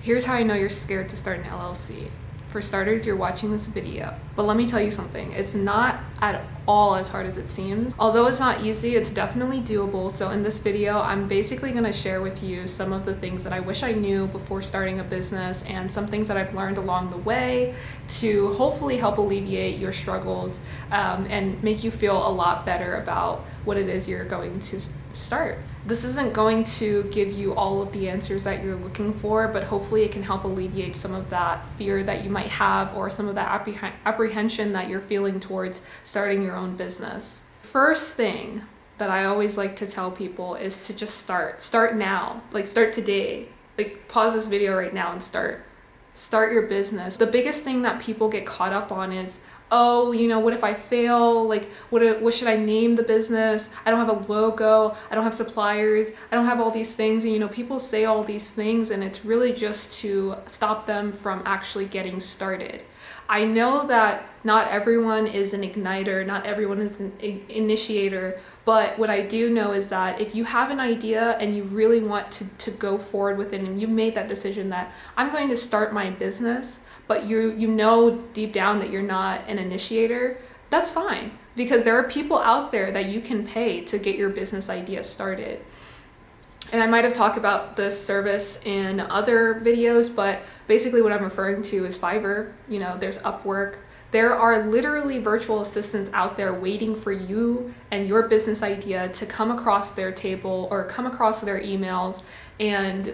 Here's how I know you're scared to start an LLC. For starters, you're watching this video. But let me tell you something, it's not at all as hard as it seems. Although it's not easy, it's definitely doable. So in this video, I'm basically gonna share with you some of the things that I wish I knew before starting a business and some things that I've learned along the way to hopefully help alleviate your struggles and make you feel a lot better about what it is you're going to start. This isn't going to give you all of the answers that you're looking for, but hopefully it can help alleviate some of that fear that you might have or some of that apprehension that you're feeling towards starting your own business. First thing that I always like to tell people is to just start. Start now, like start today. Like pause this video right now and start your business. The biggest thing that people get caught up on is, oh, what if I fail? Like, what should I name the business? I don't have a logo. I don't have suppliers. I don't have all these things. And, people say all these things and it's really just to stop them from actually getting started. I know that not everyone is an igniter, not everyone is an initiator, but what I do know is that if you have an idea and you really want to go forward with it and you made that decision that I'm going to start my business, but you know deep down that you're not an initiator, that's fine, because there are people out there that you can pay to get your business idea started. And I might have talked about this service in other videos, but basically what I'm referring to is Fiverr. There's Upwork. There are literally virtual assistants out there waiting for you and your business idea to come across their table or come across their emails and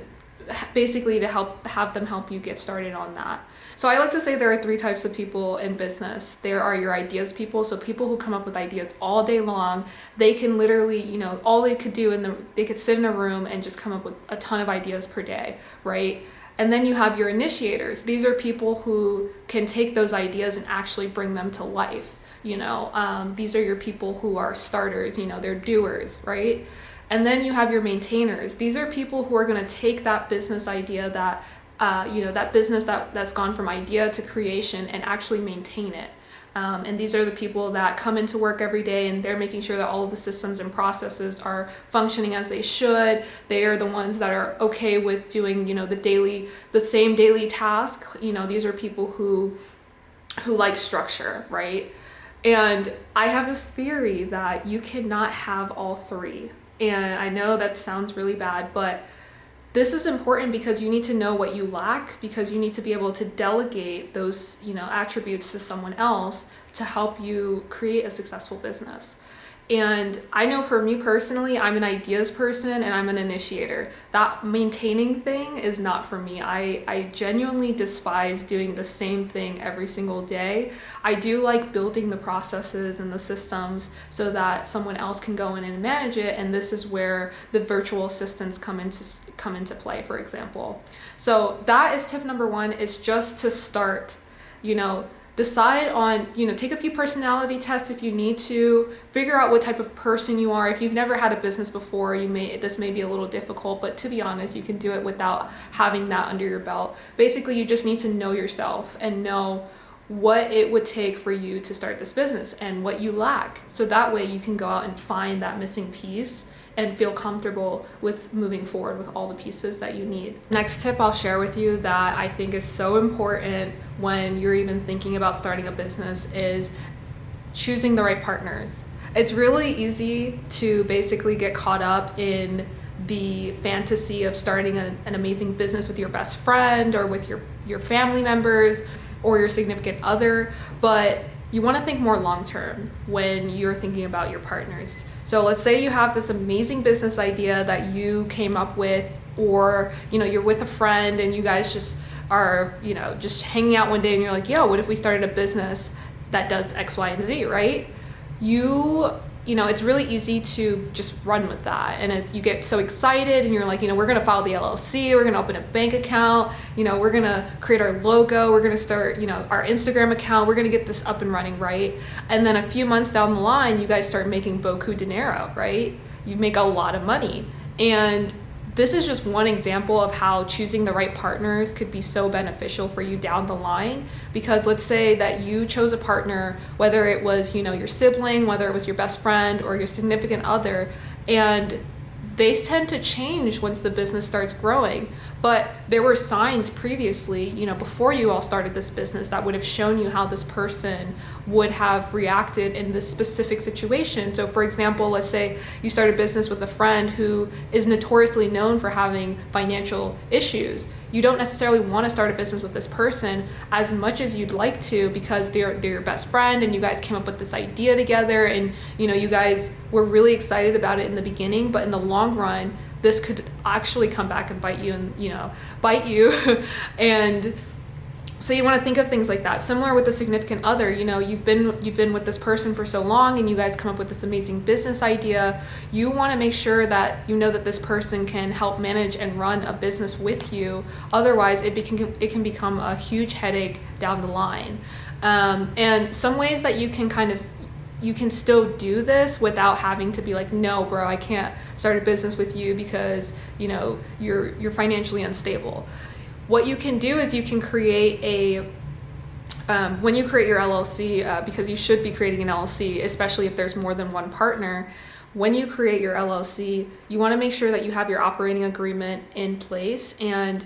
basically to have them help you get started on that. So I like to say there are 3 types of people in business. There are your ideas people, so people who come up with ideas all day long. They can literally, all they could do they could sit in a room and just come up with a ton of ideas per day, right? And then you have your initiators. These are people who can take those ideas and actually bring them to life. These are your people who are starters, they're doers, right? And then you have your maintainers. These are people who are going to take that business idea that that business that's gone from idea to creation and actually maintain it. And these are the people that come into work every day and they're making sure that all of the systems and processes are functioning as they should. They are the ones that are okay with doing, the same daily task. These are people who like structure, right? And I have this theory that you cannot have all 3. And I know that sounds really bad, but this is important because you need to know what you lack, because you need to be able to delegate those, attributes to someone else to help you create a successful business. And I know for me personally, I'm an ideas person and I'm an initiator. That maintaining thing is not for me. I genuinely despise doing the same thing every single day. I do like building the processes and the systems so that someone else can go in and manage it. And this is where the virtual assistants come into play, for example. So that is tip number 1, is just to start, decide on, take a few personality tests if you need to, figure out what type of person you are. If you've never had a business before, this may be a little difficult, but to be honest, you can do it without having that under your belt. Basically, you just need to know yourself and know what it would take for you to start this business and what you lack. So that way you can go out and find that missing piece and feel comfortable with moving forward with all the pieces that you need. Next tip I'll share with you that I think is so important when you're even thinking about starting a business is choosing the right partners. It's really easy to basically get caught up in the fantasy of starting an amazing business with your best friend or with your family members or your significant other, but you want to think more long-term when you're thinking about your partners. So let's say you have this amazing business idea that you came up with, or you're with a friend and you guys just are just hanging out one day and you're like, yo, what if we started a business that does X, Y, and Z, right? It's really easy to just run with that, and you get so excited and you're like, we're gonna file the LLC, we're gonna open a bank account, we're gonna create our logo, we're gonna start our Instagram account, we're gonna get this up and running, right? And then a few months down the line, you guys start making beaucoup dinero, right? You make a lot of money, and this is just one example of how choosing the right partners could be so beneficial for you down the line. Because let's say that you chose a partner, whether it was, your sibling, whether it was your best friend or your significant other, and they tend to change once the business starts growing. But there were signs previously, you know, before you all started this business that would have shown you how this person would have reacted in this specific situation. So for example, let's say you start a business with a friend who is notoriously known for having financial issues. You don't necessarily want to start a business with this person as much as you'd like to, because they're your best friend and you guys came up with this idea together, and you know, you guys were really excited about it in the beginning, but in the long run this could actually come back and bite you, and you know, bite you. And so you want to think of things like that. Similar with a significant other, you know, you've been with this person for so long and you guys come up with this amazing business idea. You want to make sure that you know that this person can help manage and run a business with you. Otherwise, it can become a huge headache down the line. And some ways that you can still do this without having to be like, no, bro, I can't start a business with you because, you know, you're financially unstable. What you can do is you can create when you create your LLC, because you should be creating an LLC, especially if there's more than one partner. When you create your LLC, you want to make sure that you have your operating agreement in place, and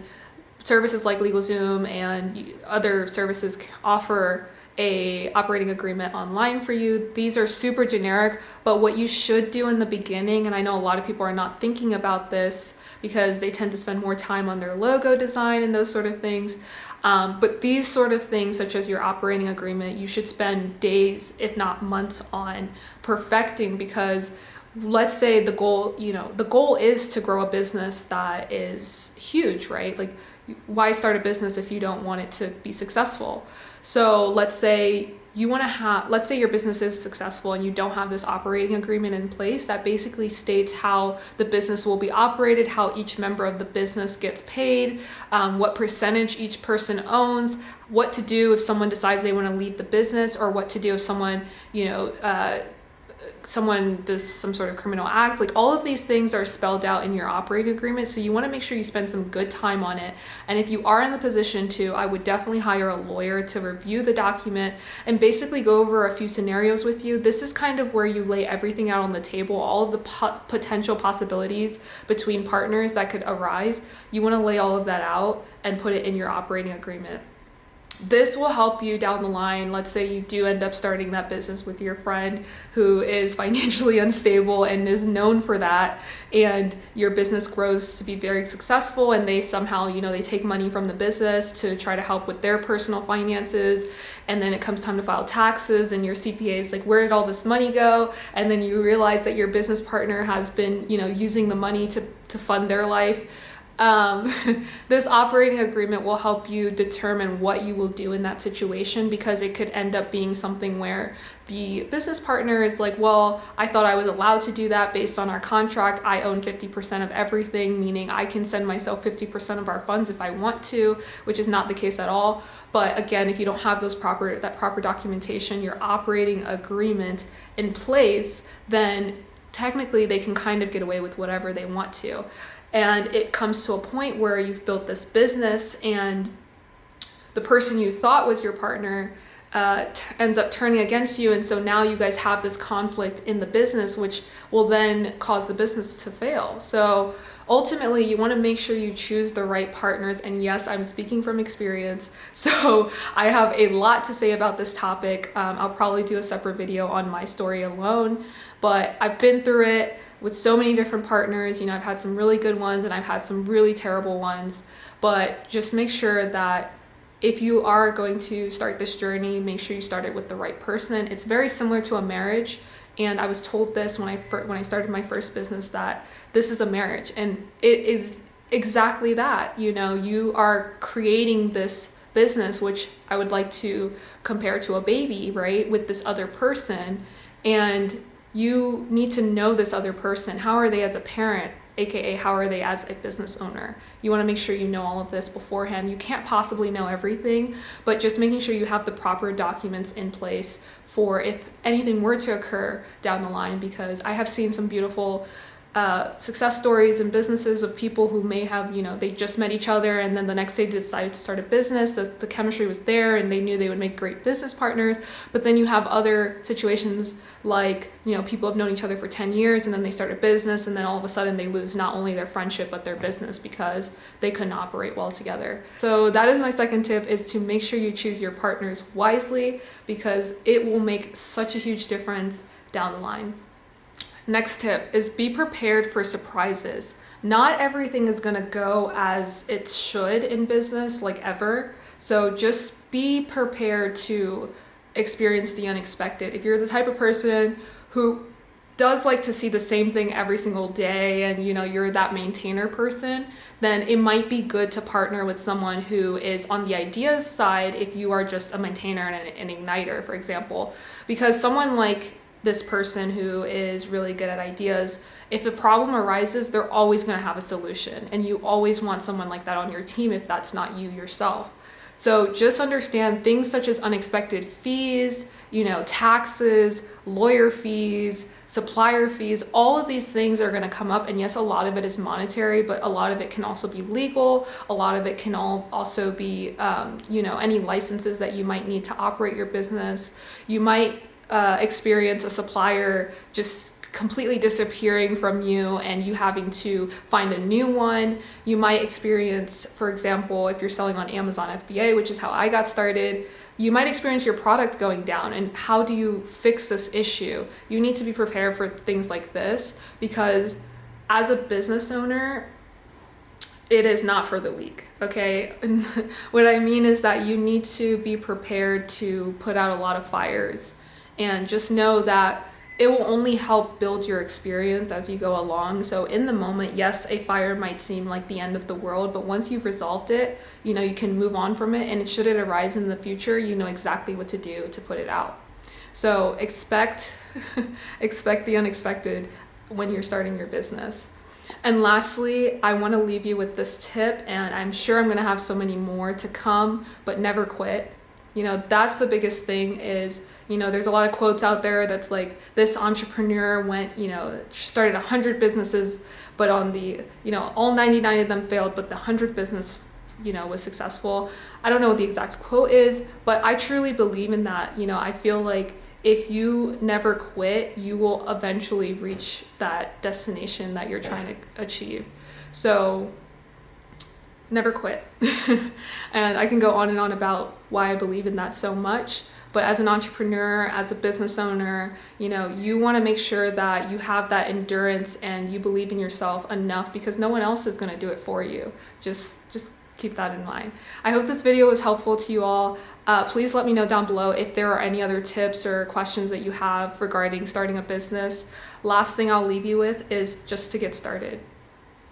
services like LegalZoom and other services offer a operating agreement online for you. These are super generic, but what you should do in the beginning, and I know a lot of people are not thinking about this because they tend to spend more time on their logo design and those sort of things. But these sort of things, such as your operating agreement, you should spend days, if not months, on perfecting, because let's say the goal is to grow a business that is huge, right? Like, why start a business if you don't want it to be successful? So let's say your business is successful and you don't have this operating agreement in place that basically states how the business will be operated, how each member of the business gets paid, what percentage each person owns, what to do if someone decides they want to leave the business, or what to do if someone does some sort of criminal act. Like, all of these things are spelled out in your operating agreement, so you want to make sure you spend some good time on it. And if you are in the position to, I would definitely hire a lawyer to review the document and basically go over a few scenarios with you. This is kind of where you lay everything out on the table, all of the potential possibilities between partners that could arise. You want to lay all of that out and put it in your operating agreement. This will help you down the line. Let's say you do end up starting that business with your friend who is financially unstable and is known for that, and your business grows to be very successful, and they somehow, they take money from the business to try to help with their personal finances, and then it comes time to file taxes and your CPA is like, where did all this money go? And then you realize that your business partner has been, using the money to fund their life. This operating agreement will help you determine what you will do in that situation, because it could end up being something where the business partner is like, well, I thought I was allowed to do that based on our contract. I own 50% of everything, meaning I can send myself 50% of our funds if I want to, which is not the case at all. But again, if you don't have that proper documentation, your operating agreement in place, then technically they can kind of get away with whatever they want to. And it comes to a point where you've built this business and the person you thought was your partner ends up turning against you. And so now you guys have this conflict in the business, which will then cause the business to fail. So ultimately, you want to make sure you choose the right partners. And yes, I'm speaking from experience. So I have a lot to say about this topic. I'll probably do a separate video on my story alone, but I've been through it with so many different partners. I've had some really good ones and I've had some really terrible ones, but just make sure that if you are going to start this journey, make sure you start it with the right person. It's very similar to a marriage. And I was told this when I started my first business, that this is a marriage, and it is exactly that. You are creating this business, which I would like to compare to a baby, right? With this other person, and you need to know this other person. How are they as a parent, aka how are they as a business owner? You want to make sure you know all of this beforehand. You can't possibly know everything, but just making sure you have the proper documents in place for if anything were to occur down the line, because I have seen some beautiful success stories and businesses of people who may have, they just met each other and then the next day decided to start a business, that the chemistry was there and they knew they would make great business partners. But then you have other situations like, people have known each other for 10 years and then they start a business and then all of a sudden they lose not only their friendship but their business because they couldn't operate well together. So that is my second tip, is to make sure you choose your partners wisely, because it will make such a huge difference down the line. Next tip is be prepared for surprises. Not everything is gonna go as it should in business, like ever. So just be prepared to experience the unexpected. If you're the type of person who does like to see the same thing every single day and you're that maintainer person, then it might be good to partner with someone who is on the ideas side if you are just a maintainer and an igniter, for example. Because someone like this person who is really good at ideas, if a problem arises, they're always going to have a solution, and you always want someone like that on your team if that's not you yourself. So just understand things such as unexpected fees, taxes, lawyer fees, supplier fees, all of these things are going to come up. And yes, a lot of it is monetary, but a lot of it can also be legal. A lot of it can also be, any licenses that you might need to operate your business. You might experience a supplier just completely disappearing from you and you having to find a new one. You might experience, for example, if you're selling on Amazon FBA, which is how I got started, you might experience your product going down, and how do you fix this issue? You need to be prepared for things like this, because as a business owner, it is not for the weak, okay? And what I mean is that you need to be prepared to put out a lot of fires. And just know that it will only help build your experience as you go along. So in the moment, yes, a fire might seem like the end of the world, but once you've resolved it, you can move on from it. And should it arise in the future, you know exactly what to do to put it out. So expect the unexpected when you're starting your business. And lastly, I want to leave you with this tip, and I'm sure I'm going to have so many more to come, but never quit. That's the biggest thing is, there's a lot of quotes out there that's like, this entrepreneur went, started 100 businesses, but on the, all 99 of them failed, but the 100th business, was successful. I don't know what the exact quote is, but I truly believe in that. I feel like if you never quit, you will eventually reach that destination that you're trying to achieve. So never quit. And I can go on and on about why I believe in that so much. But as an entrepreneur, as a business owner, you want to make sure that you have that endurance and you believe in yourself enough, because no one else is going to do it for you. Just keep that in mind. I hope this video was helpful to you all. Please let me know down below if there are any other tips or questions that you have regarding starting a business. Last thing I'll leave you with is just to get started.